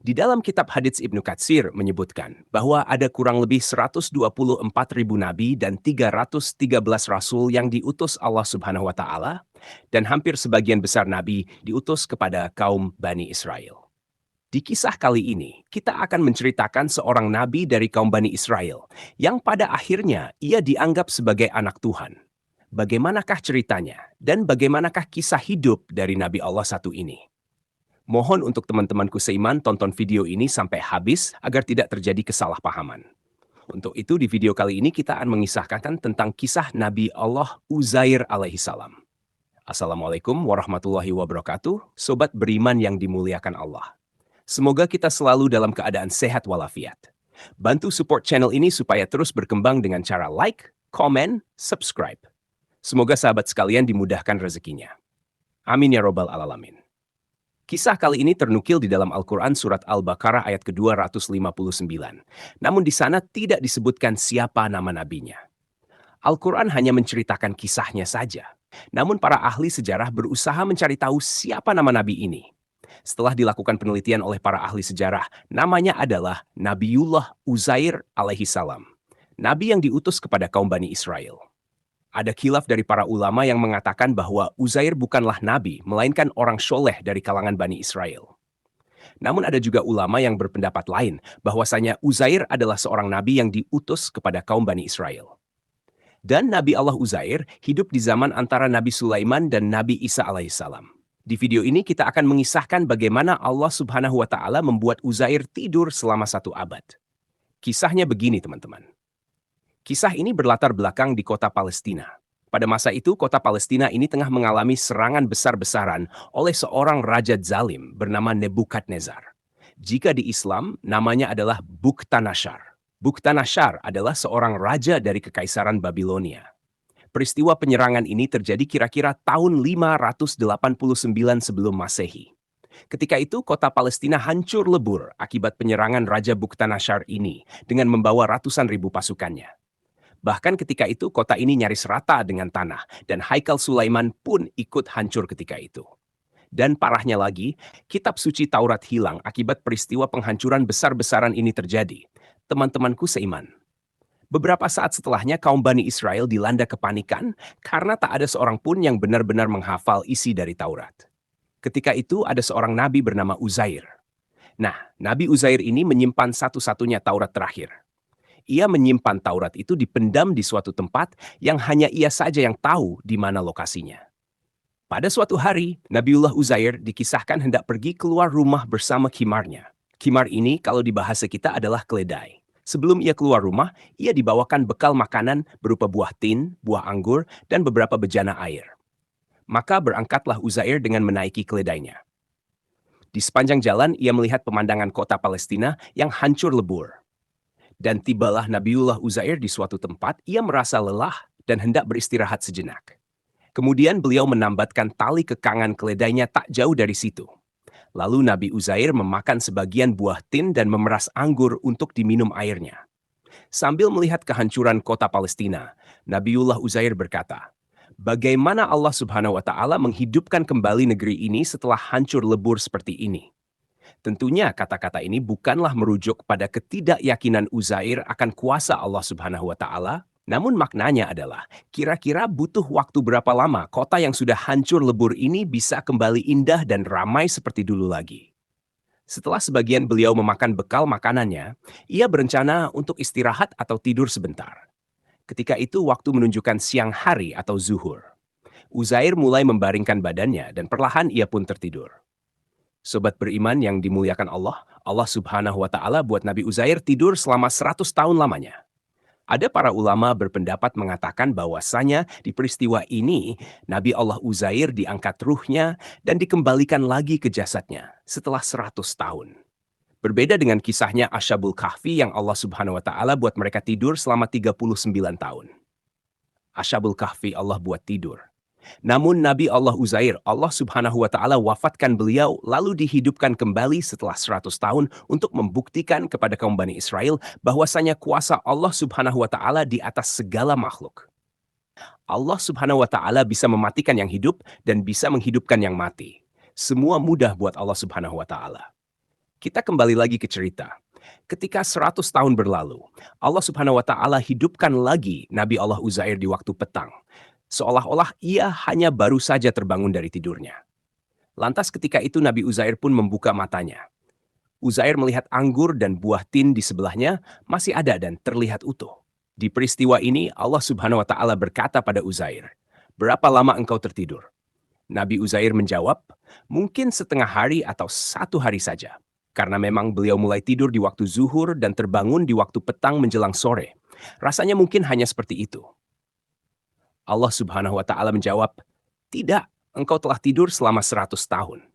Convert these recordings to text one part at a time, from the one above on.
Di dalam kitab Hadits Ibnu Katsir menyebutkan bahwa ada kurang lebih 124.000 nabi dan 313 rasul yang diutus Allah Subhanahu wa taala dan hampir sebagian besar nabi diutus kepada kaum Bani Israel. Di kisah kali ini, kita akan menceritakan seorang nabi dari kaum Bani Israel yang pada akhirnya ia dianggap sebagai anak Tuhan. Bagaimanakah ceritanya dan bagaimanakah kisah hidup dari nabi Allah satu ini? Mohon untuk teman-temanku seiman tonton video ini sampai habis agar tidak terjadi kesalahpahaman. Untuk itu di video kali ini kita akan mengisahkan tentang kisah Nabi Allah Uzair alaihi salam. Assalamualaikum warahmatullahi wabarakatuh, sobat beriman yang dimuliakan Allah. Semoga kita selalu dalam keadaan sehat walafiat. Bantu support channel ini supaya terus berkembang dengan cara like, komen, subscribe. Semoga sahabat sekalian dimudahkan rezekinya. Amin ya robbal alamin. Kisah kali ini ternukil di dalam Al-Quran Surat Al-Baqarah ayat ke-259. Namun di sana tidak disebutkan siapa nama nabinya. Al-Quran hanya menceritakan kisahnya saja. Namun para ahli sejarah berusaha mencari tahu siapa nama nabi ini. Setelah dilakukan penelitian oleh para ahli sejarah, namanya adalah Nabiullah Uzair alaihi salam. Nabi yang diutus kepada kaum Bani Israel. Ada khilaf dari para ulama yang mengatakan bahwa Uzair bukanlah nabi, melainkan orang soleh dari kalangan Bani Israel. Namun ada juga ulama yang berpendapat lain, bahwasanya Uzair adalah seorang nabi yang diutus kepada kaum Bani Israel. Dan Nabi Allah Uzair hidup di zaman antara Nabi Sulaiman dan Nabi Isa alaihissalam. Di video ini kita akan mengisahkan bagaimana Allah Subhanahu wa taala membuat Uzair tidur selama 1 abad. Kisahnya begini, teman-teman. Kisah ini berlatar belakang di kota Palestina. Pada masa itu, kota Palestina ini tengah mengalami serangan besar-besaran oleh seorang raja zalim bernama Nebukadnezar. Jika di Islam, namanya adalah Bukhtanasyar. Bukhtanasyar adalah seorang raja dari Kekaisaran Babilonia. Peristiwa penyerangan ini terjadi kira-kira tahun 589 sebelum Masehi. Ketika itu, kota Palestina hancur lebur akibat penyerangan Raja Bukhtanasyar ini dengan membawa ratusan ribu pasukannya. Bahkan ketika itu kota ini nyaris rata dengan tanah dan Haikal Sulaiman pun ikut hancur ketika itu. Dan parahnya lagi, kitab suci Taurat hilang akibat peristiwa penghancuran besar-besaran ini terjadi. Teman-temanku seiman. Beberapa saat setelahnya kaum Bani Israel dilanda kepanikan karena tak ada seorang pun yang benar-benar menghafal isi dari Taurat. Ketika itu ada seorang nabi bernama Uzair. Nah, Nabi Uzair ini menyimpan satu-satunya Taurat terakhir. Ia menyimpan Taurat itu dipendam di suatu tempat yang hanya ia saja yang tahu di mana lokasinya. Pada suatu hari, Nabiullah Uzair dikisahkan hendak pergi keluar rumah bersama khimarnya. Khimar ini kalau di bahasa kita adalah keledai. Sebelum ia keluar rumah, ia dibawakan bekal makanan berupa buah tin, buah anggur, dan beberapa bejana air. Maka berangkatlah Uzair dengan menaiki keledainya. Di sepanjang jalan, ia melihat pemandangan kota Palestina yang hancur lebur. Dan tibalah Nabiullah Uzair di suatu tempat, ia merasa lelah dan hendak beristirahat sejenak. Kemudian beliau menambatkan tali kekangan keledainya tak jauh dari situ. Lalu Nabi Uzair memakan sebagian buah tin dan memeras anggur untuk diminum airnya. Sambil melihat kehancuran kota Palestina, Nabiullah Uzair berkata, "Bagaimana Allah Subhanahu wa taala menghidupkan kembali negeri ini setelah hancur lebur seperti ini?" Tentunya kata-kata ini bukanlah merujuk pada ketidakyakinan Uzair akan kuasa Allah Subhanahu wa taala, namun maknanya adalah kira-kira butuh waktu berapa lama kota yang sudah hancur lebur ini bisa kembali indah dan ramai seperti dulu lagi. Setelah sebagian beliau memakan bekal makanannya, ia berencana untuk istirahat atau tidur sebentar. Ketika itu waktu menunjukkan siang hari atau zuhur. Uzair mulai membaringkan badannya dan perlahan ia pun tertidur. Sobat beriman yang dimuliakan Allah, Allah Subhanahu wa taala buat Nabi Uzair tidur selama 100 tahun lamanya. Ada para ulama berpendapat mengatakan bahwasanya di peristiwa ini Nabi Allah Uzair diangkat ruhnya dan dikembalikan lagi ke jasadnya setelah 100 tahun. Berbeda dengan kisahnya Ashabul Kahfi yang Allah Subhanahu wa taala buat mereka tidur selama 39 tahun. Ashabul Kahfi Allah buat tidur. Namun Nabi Allah Uzair, Allah Subhanahu wa taala wafatkan beliau lalu dihidupkan kembali setelah 100 tahun untuk membuktikan kepada kaum Bani Israel bahwasanya kuasa Allah Subhanahu wa taala di atas segala makhluk. Allah Subhanahu wa taala bisa mematikan yang hidup dan bisa menghidupkan yang mati. Semua mudah buat Allah Subhanahu wa taala. Kita kembali lagi ke cerita. Ketika 100 tahun berlalu, Allah Subhanahu wa taala hidupkan lagi Nabi Allah Uzair di waktu petang. Seolah-olah ia hanya baru saja terbangun dari tidurnya. Lantas ketika itu Nabi Uzair pun membuka matanya. Uzair melihat anggur dan buah tin di sebelahnya masih ada dan terlihat utuh. Di peristiwa ini Allah Subhanahu wa taala berkata pada Uzair, "Berapa lama engkau tertidur?" Nabi Uzair menjawab, "Mungkin setengah hari atau satu hari saja." Karena memang beliau mulai tidur di waktu zuhur dan terbangun di waktu petang menjelang sore. Rasanya mungkin hanya seperti itu. Allah Subhanahu wa taala menjawab, "Tidak, engkau telah tidur selama 100 tahun."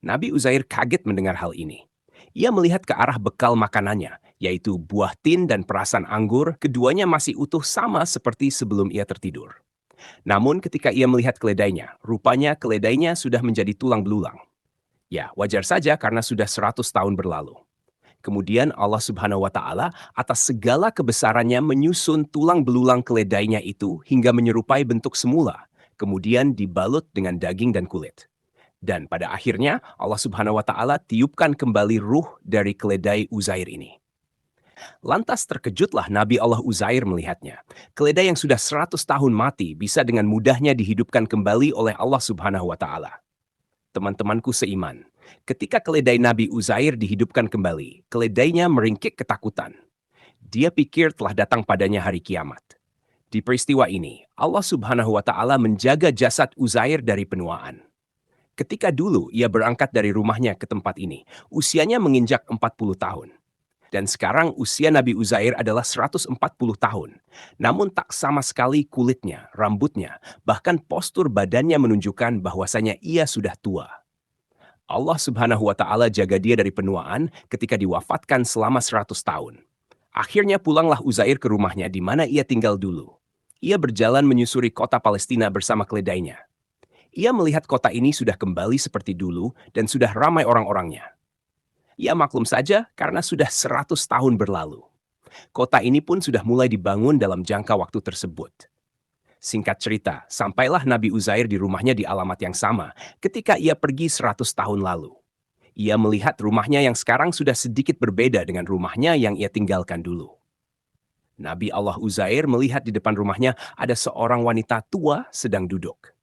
Nabi Uzair kaget mendengar hal ini. Ia melihat ke arah bekal makanannya, yaitu buah tin dan perasan anggur, keduanya masih utuh sama seperti sebelum ia tertidur. Namun ketika ia melihat keledainya, rupanya keledainya sudah menjadi tulang belulang. Ya, wajar saja karena sudah 100 tahun berlalu. Kemudian Allah Subhanahu wa taala atas segala kebesarannya menyusun tulang belulang keledainya itu hingga menyerupai bentuk semula, kemudian dibalut dengan daging dan kulit. Dan pada akhirnya Allah Subhanahu wa taala tiupkan kembali ruh dari keledai Uzair ini. Lantas terkejutlah Nabi Allah Uzair melihatnya. Keledai yang sudah 100 tahun mati bisa dengan mudahnya dihidupkan kembali oleh Allah Subhanahu wa taala. Teman-temanku seiman, ketika keledai Nabi Uzair dihidupkan kembali, keledainya meringkik ketakutan. Dia pikir telah datang padanya hari kiamat. Di peristiwa ini, Allah Subhanahu wa taala menjaga jasad Uzair dari penuaan. Ketika dulu ia berangkat dari rumahnya ke tempat ini, usianya menginjak 40 tahun. Dan sekarang usia Nabi Uzair adalah 140 tahun. Namun tak sama sekali kulitnya, rambutnya, bahkan postur badannya menunjukkan bahwasanya ia sudah tua. Allah Subhanahu wa taala jaga dia dari penuaan ketika diwafatkan selama 100 tahun. Akhirnya pulanglah Uzair ke rumahnya di mana ia tinggal dulu. Ia berjalan menyusuri kota Palestina bersama keledainya. Ia melihat kota ini sudah kembali seperti dulu dan sudah ramai orang-orangnya. Ia maklum saja karena sudah 100 tahun berlalu. Kota ini pun sudah mulai dibangun dalam jangka waktu tersebut. Singkat cerita, sampailah Nabi Uzair di rumahnya di alamat yang sama ketika ia pergi 100 tahun lalu. Ia melihat rumahnya yang sekarang sudah sedikit berbeda dengan rumahnya yang ia tinggalkan dulu. Nabi Allah Uzair melihat di depan rumahnya ada seorang wanita tua sedang duduk.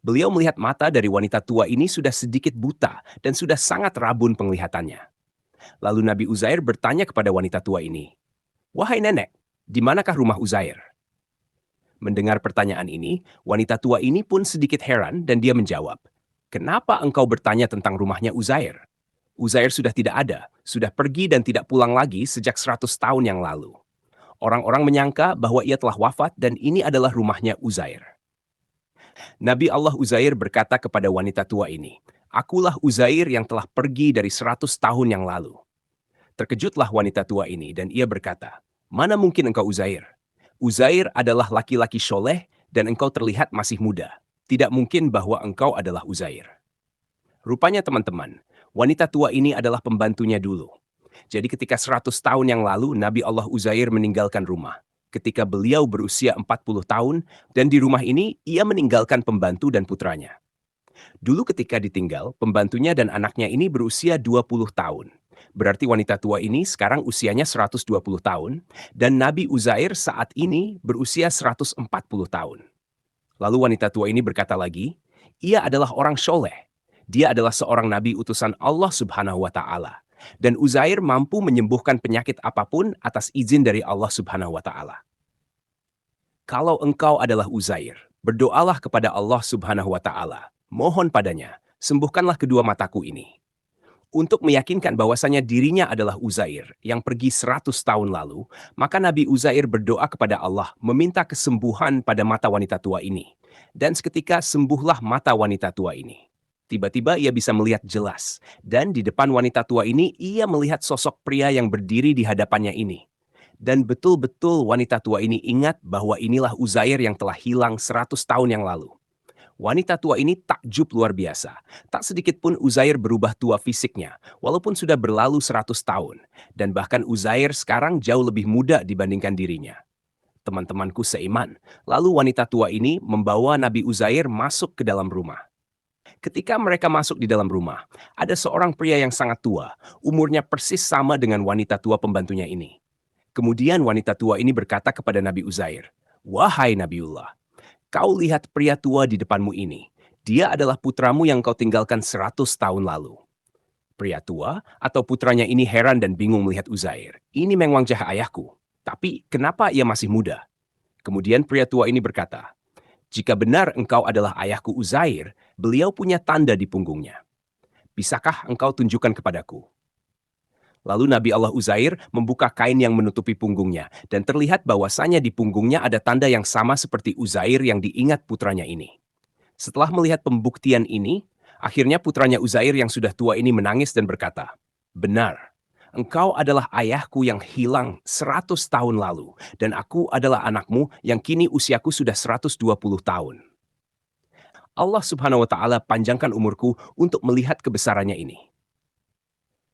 Beliau melihat mata dari wanita tua ini sudah sedikit buta dan sudah sangat rabun penglihatannya. Lalu Nabi Uzair bertanya kepada wanita tua ini, "Wahai nenek, di manakah rumah Uzair?" Mendengar pertanyaan ini, wanita tua ini pun sedikit heran dan dia menjawab, "Kenapa engkau bertanya tentang rumahnya Uzair? Uzair sudah tidak ada, sudah pergi dan tidak pulang lagi sejak 100 tahun yang lalu. Orang-orang menyangka bahwa ia telah wafat dan ini adalah rumahnya Uzair." Nabi Allah Uzair berkata kepada wanita tua ini, "Akulah Uzair yang telah pergi dari 100 tahun yang lalu." Terkejutlah wanita tua ini dan ia berkata, "Mana mungkin engkau Uzair? Uzair adalah laki-laki soleh dan engkau terlihat masih muda. Tidak mungkin bahwa engkau adalah Uzair." Rupanya teman-teman, wanita tua ini adalah pembantunya dulu. Jadi ketika 100 tahun yang lalu Nabi Allah Uzair meninggalkan rumah. Ketika beliau berusia 40 tahun dan di rumah ini ia meninggalkan pembantu dan putranya. Dulu ketika ditinggal, pembantunya dan anaknya ini berusia 20 tahun. Berarti wanita tua ini sekarang usianya 120 tahun dan Nabi Uzair saat ini berusia 140 tahun. Lalu wanita tua ini berkata lagi, ia adalah orang soleh. Dia adalah seorang nabi utusan Allah Subhanahu wa taala. Dan Uzair mampu menyembuhkan penyakit apapun atas izin dari Allah Subhanahu wa taala. Kalau engkau adalah Uzair, berdoalah kepada Allah Subhanahu wa taala. Mohon padanya, sembuhkanlah kedua mataku ini. Untuk meyakinkan bahwasanya dirinya adalah Uzair yang pergi 100 tahun lalu, maka Nabi Uzair berdoa kepada Allah meminta kesembuhan pada mata wanita tua ini. Dan seketika sembuhlah mata wanita tua ini. Tiba-tiba ia bisa melihat jelas, dan di depan wanita tua ini ia melihat sosok pria yang berdiri di hadapannya ini. Dan betul-betul wanita tua ini ingat bahwa inilah Uzair yang telah hilang 100 tahun yang lalu. Wanita tua ini takjub luar biasa. Tak sedikit pun Uzair berubah tua fisiknya, walaupun sudah berlalu 100 tahun. Dan bahkan Uzair sekarang jauh lebih muda dibandingkan dirinya. Teman-temanku seiman, lalu wanita tua ini membawa Nabi Uzair masuk ke dalam rumah. Ketika mereka masuk di dalam rumah, ada seorang pria yang sangat tua, umurnya persis sama dengan wanita tua pembantunya ini. Kemudian wanita tua ini berkata kepada Nabi Uzair, "Wahai Nabiullah, kau lihat pria tua di depanmu ini. Dia adalah putramu yang kau tinggalkan 100 tahun lalu." Pria tua atau putranya ini heran dan bingung melihat Uzair. Ini memang wajah ayahku, tapi kenapa ia masih muda? Kemudian pria tua ini berkata, "Jika benar engkau adalah ayahku Uzair, beliau punya tanda di punggungnya. Bisakah engkau tunjukkan kepadaku?" Lalu Nabi Allah Uzair membuka kain yang menutupi punggungnya, dan terlihat bahwasanya di punggungnya ada tanda yang sama seperti Uzair yang diingat putranya ini. Setelah melihat pembuktian ini, akhirnya putranya Uzair yang sudah tua ini menangis dan berkata, "Benar, engkau adalah ayahku yang hilang 100 tahun lalu, dan aku adalah anakmu yang kini usiaku sudah 120 tahun. Allah Subhanahu wa Ta'ala panjangkan umurku untuk melihat kebesarannya ini."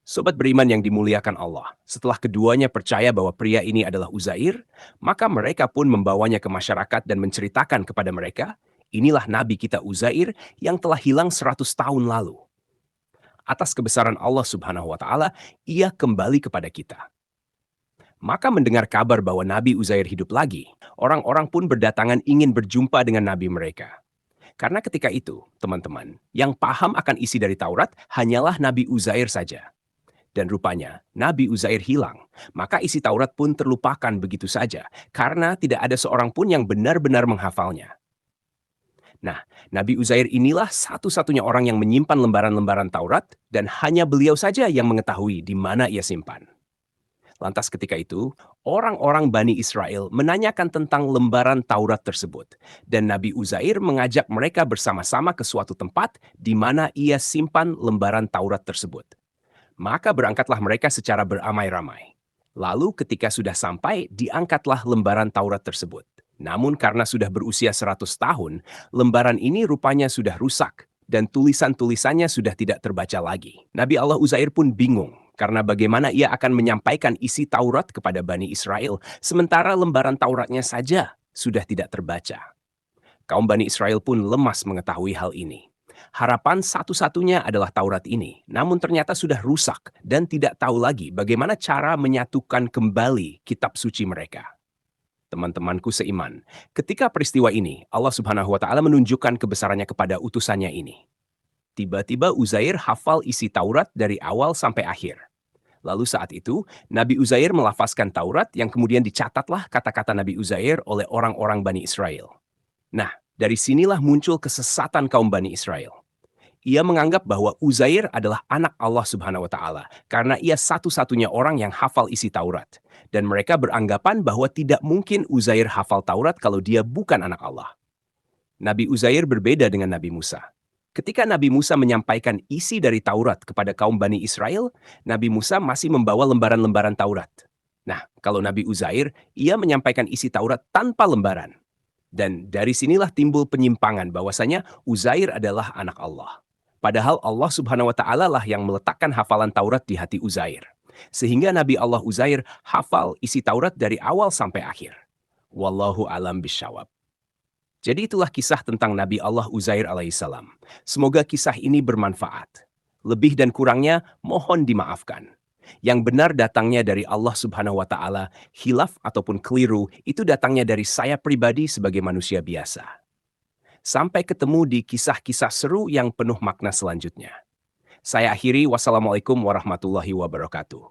Sobat beriman yang dimuliakan Allah, setelah keduanya percaya bahwa pria ini adalah Uzair, maka mereka pun membawanya ke masyarakat dan menceritakan kepada mereka, inilah Nabi kita Uzair yang telah hilang 100 tahun lalu. Atas kebesaran Allah Subhanahu wa Ta'ala, ia kembali kepada kita. Maka mendengar kabar bahwa Nabi Uzair hidup lagi, orang-orang pun berdatangan ingin berjumpa dengan Nabi mereka. Karena ketika itu, teman-teman, yang paham akan isi dari Taurat hanyalah Nabi Uzair saja. Dan rupanya Nabi Uzair hilang, maka isi Taurat pun terlupakan begitu saja, karena tidak ada seorang pun yang benar-benar menghafalnya. Nah, Nabi Uzair inilah satu-satunya orang yang menyimpan lembaran-lembaran Taurat, dan hanya beliau saja yang mengetahui di mana ia simpan. Lantas ketika itu, orang-orang Bani Israel menanyakan tentang lembaran Taurat tersebut, dan Nabi Uzair mengajak mereka bersama-sama ke suatu tempat di mana ia simpan lembaran Taurat tersebut. Maka berangkatlah mereka secara beramai-ramai. Lalu ketika sudah sampai, diangkatlah lembaran Taurat tersebut. Namun karena sudah berusia 100 tahun, lembaran ini rupanya sudah rusak dan tulisan-tulisannya sudah tidak terbaca lagi. Nabi Allah Uzair pun bingung karena bagaimana ia akan menyampaikan isi Taurat kepada Bani Israel, sementara lembaran Tauratnya saja sudah tidak terbaca. Kaum Bani Israel pun lemas mengetahui hal ini. Harapan satu-satunya adalah Taurat ini, namun ternyata sudah rusak dan tidak tahu lagi bagaimana cara menyatukan kembali kitab suci mereka. Teman-temanku seiman, ketika peristiwa ini, Allah Subhanahu wa Ta'ala menunjukkan kebesarannya kepada utusannya ini. Tiba-tiba Uzair hafal isi Taurat dari awal sampai akhir. Lalu saat itu, Nabi Uzair melafazkan Taurat yang kemudian dicatatlah kata-kata Nabi Uzair oleh orang-orang Bani Israel. Nah, dari sinilah muncul kesesatan kaum Bani Israel. Ia menganggap bahwa Uzair adalah anak Allah Subhanahu wa Ta'ala karena ia satu-satunya orang yang hafal isi Taurat. Dan mereka beranggapan bahwa tidak mungkin Uzair hafal Taurat kalau dia bukan anak Allah. Nabi Uzair berbeda dengan Nabi Musa. Ketika Nabi Musa menyampaikan isi dari Taurat kepada kaum Bani Israel, Nabi Musa masih membawa lembaran-lembaran Taurat. Nah, kalau Nabi Uzair, ia menyampaikan isi Taurat tanpa lembaran. Dan dari sinilah timbul penyimpangan bahwasanya Uzair adalah anak Allah. Padahal Allah Subhanahu wa Ta'ala lah yang meletakkan hafalan Taurat di hati Uzair. Sehingga Nabi Allah Uzair hafal isi Taurat dari awal sampai akhir. Wallahu alam bisyawab. Jadi itulah kisah tentang Nabi Allah Uzair alaihissalam. Semoga kisah ini bermanfaat. Lebih dan kurangnya mohon dimaafkan. Yang benar datangnya dari Allah Subhanahu wa Ta'ala, khilaf ataupun keliru itu datangnya dari saya pribadi sebagai manusia biasa. Sampai ketemu di kisah-kisah seru yang penuh makna selanjutnya. Saya akhiri, wassalamualaikum warahmatullahi wabarakatuh.